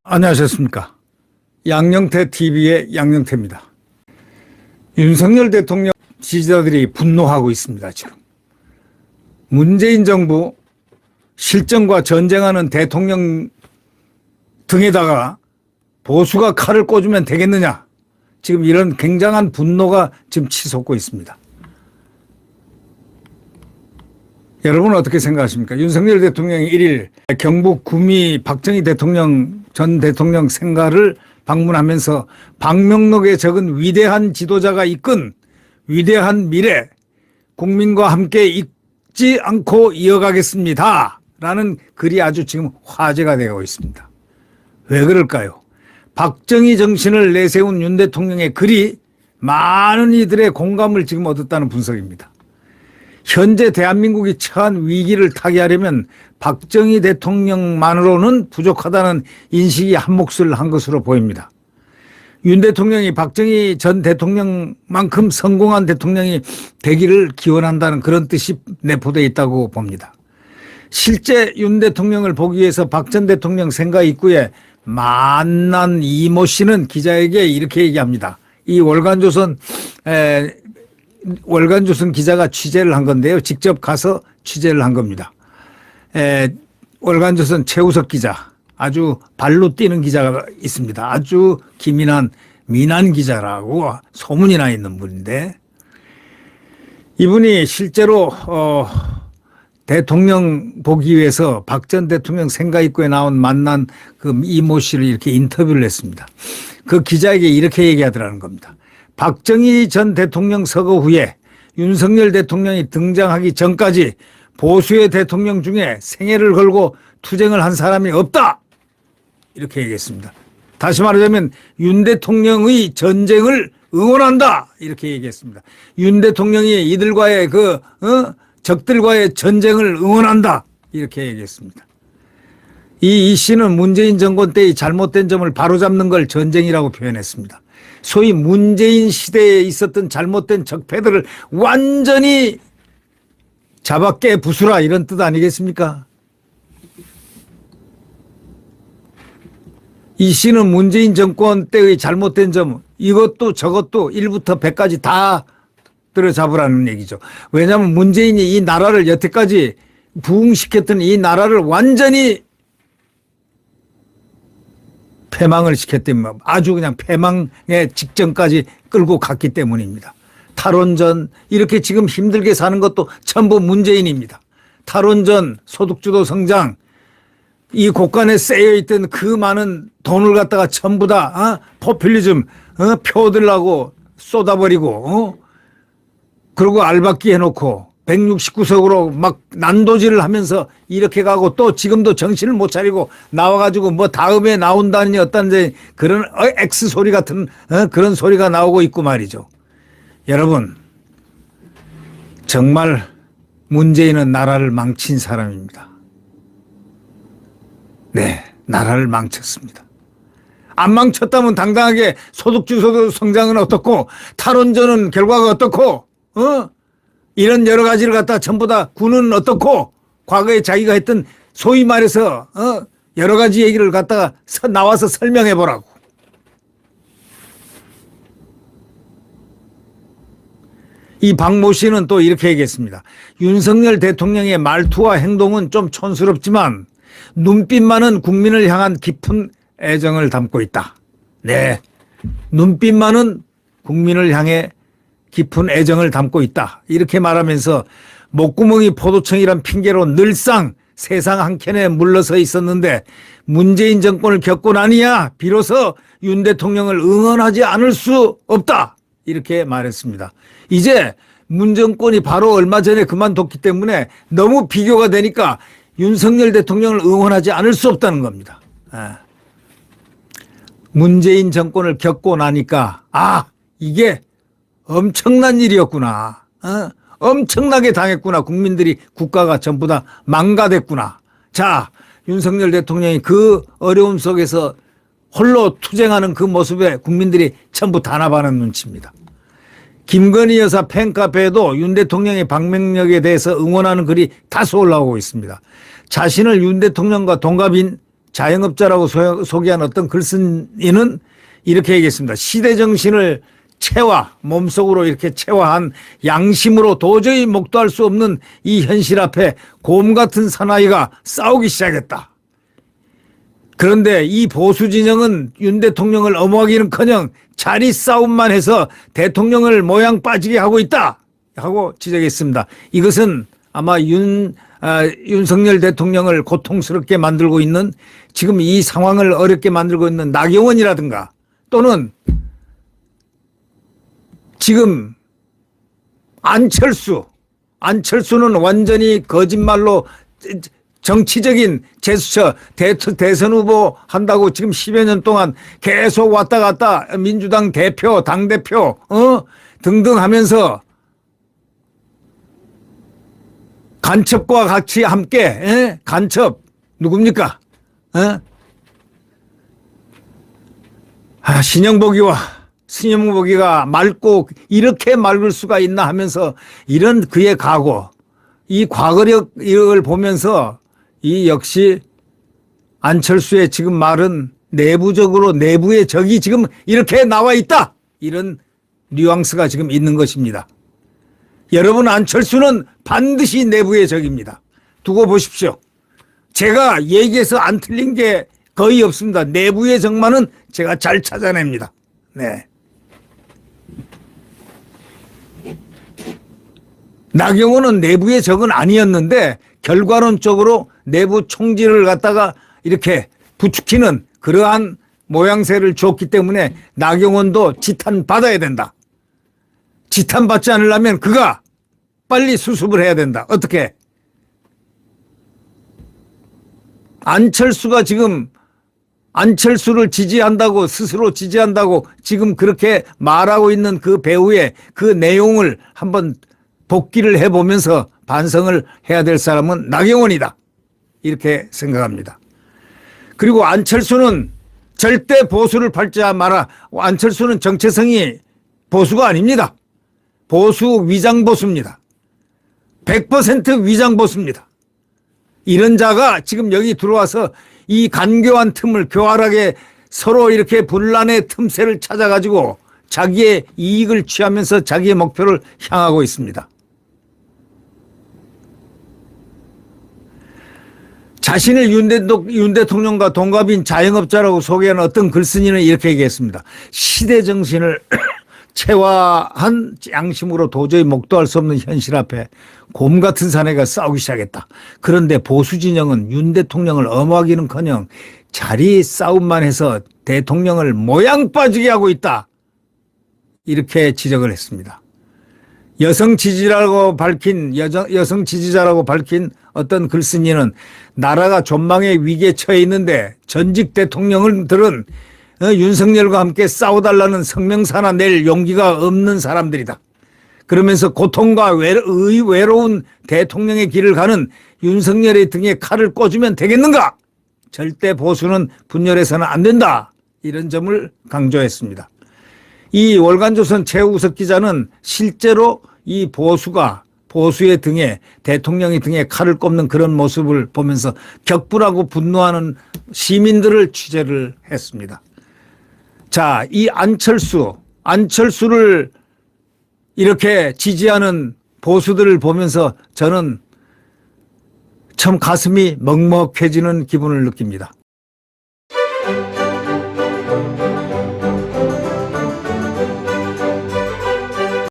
안녕하셨습니까? 양영태 TV의 양영태입니다. 윤석열 대통령 지지자들이 분노하고 있습니다. 지금 문재인 정부 실정과 전쟁하는 대통령 등에다가 보수가 칼을 꽂으면 되겠느냐, 지금 이런 굉장한 분노가 지금 치솟고 있습니다. 여러분은 어떻게 생각하십니까? 윤석열 대통령이 1일 경북 구미 박정희 전 대통령 생가를 방문하면서 방명록에 적은 위대한 지도자가 이끈 위대한 미래, 국민과 함께 잊지 않고 이어가겠습니다 라는 글이 아주 지금 화제가 되고 있습니다. 왜 그럴까요? 박정희 정신을 내세운 윤 대통령의 글이 많은 이들의 공감을 지금 얻었다는 분석입니다. 현재 대한민국이 처한 위기를 타개하려면 박정희 대통령만으로는 부족하다는 인식이 한몫을 한 것으로 보입니다. 윤 대통령이 박정희 전 대통령만큼 성공한 대통령이 되기를 기원한다는 그런 뜻이 내포되어 있다고 봅니다. 실제 윤 대통령을 보기 위해서 박 전 대통령 생가 입구에 만난 이모 씨는 기자에게 이렇게 얘기합니다. 이 월간조선 기자가 취재를 한 건데요. 직접 가서 취재를 한 겁니다. 월간조선 최우석 기자, 아주 발로 뛰는 기자가 있습니다. 아주 기민한 민한 기자라고 소문이 나 있는 분인데, 이분이 실제로 대통령 보기 위해서 박 전 대통령 생가 입구에 만난 그 이모 씨를 이렇게 인터뷰를 했습니다. 그 기자에게 이렇게 얘기하더라는 겁니다. 박정희 전 대통령 서거 후에 윤석열 대통령이 등장하기 전까지 보수의 대통령 중에 생애를 걸고 투쟁을 한 사람이 없다, 이렇게 얘기했습니다. 다시 말하자면 윤 대통령의 전쟁을 응원한다, 이렇게 얘기했습니다. 윤 대통령이 이들과의 적들과의 전쟁을 응원한다, 이렇게 얘기했습니다. 이 씨는 문재인 정권 때의 잘못된 점을 바로잡는 걸 전쟁이라고 표현했습니다. 소위 문재인 시대에 있었던 잘못된 적폐들을 완전히 잡아깨 부수라, 이런 뜻 아니겠습니까? 이 씨는 문재인 정권 때의 잘못된 점, 이것도 저것도 1부터 100까지 다 들어잡으라는 얘기죠. 왜냐하면 문재인이 이 나라를 여태까지 부흥시켰던 이 나라를 완전히 패망을 시켰기 때문에, 아주 그냥 패망의 직전까지 끌고 갔기 때문입니다. 탈원전, 이렇게 지금 힘들게 사는 것도 전부 문재인입니다. 탈원전, 소득주도 성장, 이 곳간에 쌓여있던 그 많은 돈을 갖다가 전부 다 포퓰리즘, 표 얻으려고 쏟아버리고, 그리고 알박기 해놓고 169석으로 막 난도질을 하면서 이렇게 가고, 또 지금도 정신을 못 차리고 나와가지고 뭐 다음에 나온다니 어떤 그런 X 소리 같은 그런 소리가 나오고 있고 말이죠. 여러분, 정말 문재인은 나라를 망친 사람입니다. 네, 나라를 망쳤습니다. 안 망쳤다면 당당하게 소득주도 성장은 어떻고, 탈원전은 결과가 어떻고, 이런 여러 가지를 갖다 전부 다 군은 어떻고, 과거에 자기가 했던 소위 말해서 여러 가지 얘기를 갖다가 나와서 설명해 보라고. 이 박모 씨는 또 이렇게 얘기했습니다. 윤석열 대통령의 말투와 행동은 좀 촌스럽지만 눈빛만은 국민을 향한 깊은 애정을 담고 있다. 네, 눈빛만은 국민을 향해 깊은 애정을 담고 있다, 이렇게 말하면서 목구멍이 포도청이란 핑계로 늘상 세상 한켠에 물러서 있었는데 문재인 정권을 겪고 나니야 비로소 윤 대통령을 응원하지 않을 수 없다, 이렇게 말했습니다. 이제 문 정권이 바로 얼마 전에 그만뒀기 때문에 너무 비교가 되니까 윤석열 대통령을 응원하지 않을 수 없다는 겁니다. 문재인 정권을 겪고 나니까 이게 엄청난 일이었구나. 엄청나게 당했구나. 국민들이, 국가가 전부 다 망가됐구나. 자, 윤석열 대통령이 그 어려움 속에서 홀로 투쟁하는 그 모습에 국민들이 전부 단합하는 눈치입니다. 김건희 여사 팬카페에도 윤 대통령의 방명록에 대해서 응원하는 글이 다수 올라오고 있습니다. 자신을 윤 대통령과 동갑인 자영업자라고 소개한 어떤 글쓴이는 이렇게 얘기했습니다. 시대 정신을 몸속으로 이렇게 체화한 양심으로 도저히 목도할 수 없는 이 현실 앞에 곰 같은 사나이가 싸우기 시작했다. 그런데 이 보수 진영은 윤 대통령을 엄호하기는커녕 자리 싸움만 해서 대통령을 모양 빠지게 하고 있다 하고 지적했습니다. 이것은 아마 윤석열 대통령을 고통스럽게 만들고 있는, 지금 이 상황을 어렵게 만들고 있는 나경원이라든가, 또는 지금 안철수는 완전히 거짓말로 정치적인 제스처, 대선 후보 한다고 지금 10여 년 동안 계속 왔다 갔다 민주당 대표, 당대표, 등등 하면서 간첩과 같이 함께, 간첩, 누굽니까? 신영복이가 맑고 이렇게 맑을 수가 있나 하면서 이런 그의 각오, 이 과거력을 보면서 이 역시 안철수의 지금 말은 내부적으로 내부의 적이 지금 이렇게 나와 있다. 이런 뉘앙스가 지금 있는 것입니다. 여러분, 안철수는 반드시 내부의 적입니다. 두고 보십시오. 제가 얘기해서 안 틀린 게 거의 없습니다. 내부의 적만은 제가 잘 찾아냅니다. 네. 나경원은 내부의 적은 아니었는데 결과론적으로 내부 총질을 갖다가 이렇게 부추기는 그러한 모양새를 줬기 때문에 나경원도 지탄 받아야 된다. 지탄 받지 않으려면 그가 빨리 수습을 해야 된다. 어떻게? 안철수가 지금 안철수를 지지한다고, 스스로 지지한다고 지금 그렇게 말하고 있는 그 배우의 그 내용을 한번 복기를 해보면서 반성을 해야 될 사람은 나경원이다. 이렇게 생각합니다. 그리고 안철수는 절대 보수를 밟지 마라. 안철수는 정체성이 보수가 아닙니다. 보수 위장보수입니다. 100% 위장보수입니다. 이런 자가 지금 여기 들어와서 이 간교한 틈을 교활하게 서로 이렇게 분란의 틈새를 찾아가지고 자기의 이익을 취하면서 자기의 목표를 향하고 있습니다. 자신을 윤 대통령과 동갑인 자영업자라고 소개하는 어떤 글쓴이는 이렇게 얘기했습니다. 시대 정신을 체화한 양심으로 도저히 목도할 수 없는 현실 앞에 곰 같은 사내가 싸우기 시작했다. 그런데 보수 진영은 윤 대통령을 엄호하기는커녕 자리 싸움만 해서 대통령을 모양 빠지게 하고 있다. 이렇게 지적을 했습니다. 여성 지지자라고 밝힌 어떤 글쓴이는 나라가 전망의 위기에 처해 있는데 전직 대통령들은 윤석열과 함께 싸워달라는 성명사나 낼 용기가 없는 사람들이다. 그러면서 고통과 외로운 대통령의 길을 가는 윤석열의 등에 칼을 꽂으면 되겠는가? 절대 보수는 분열해서는 안 된다. 이런 점을 강조했습니다. 이 월간조선 최우석 기자는 실제로 이 보수의 등에, 대통령의 등에 칼을 꼽는 그런 모습을 보면서 격분하고 분노하는 시민들을 취재를 했습니다. 자, 이 안철수를 이렇게 지지하는 보수들을 보면서 저는 참 가슴이 먹먹해지는 기분을 느낍니다.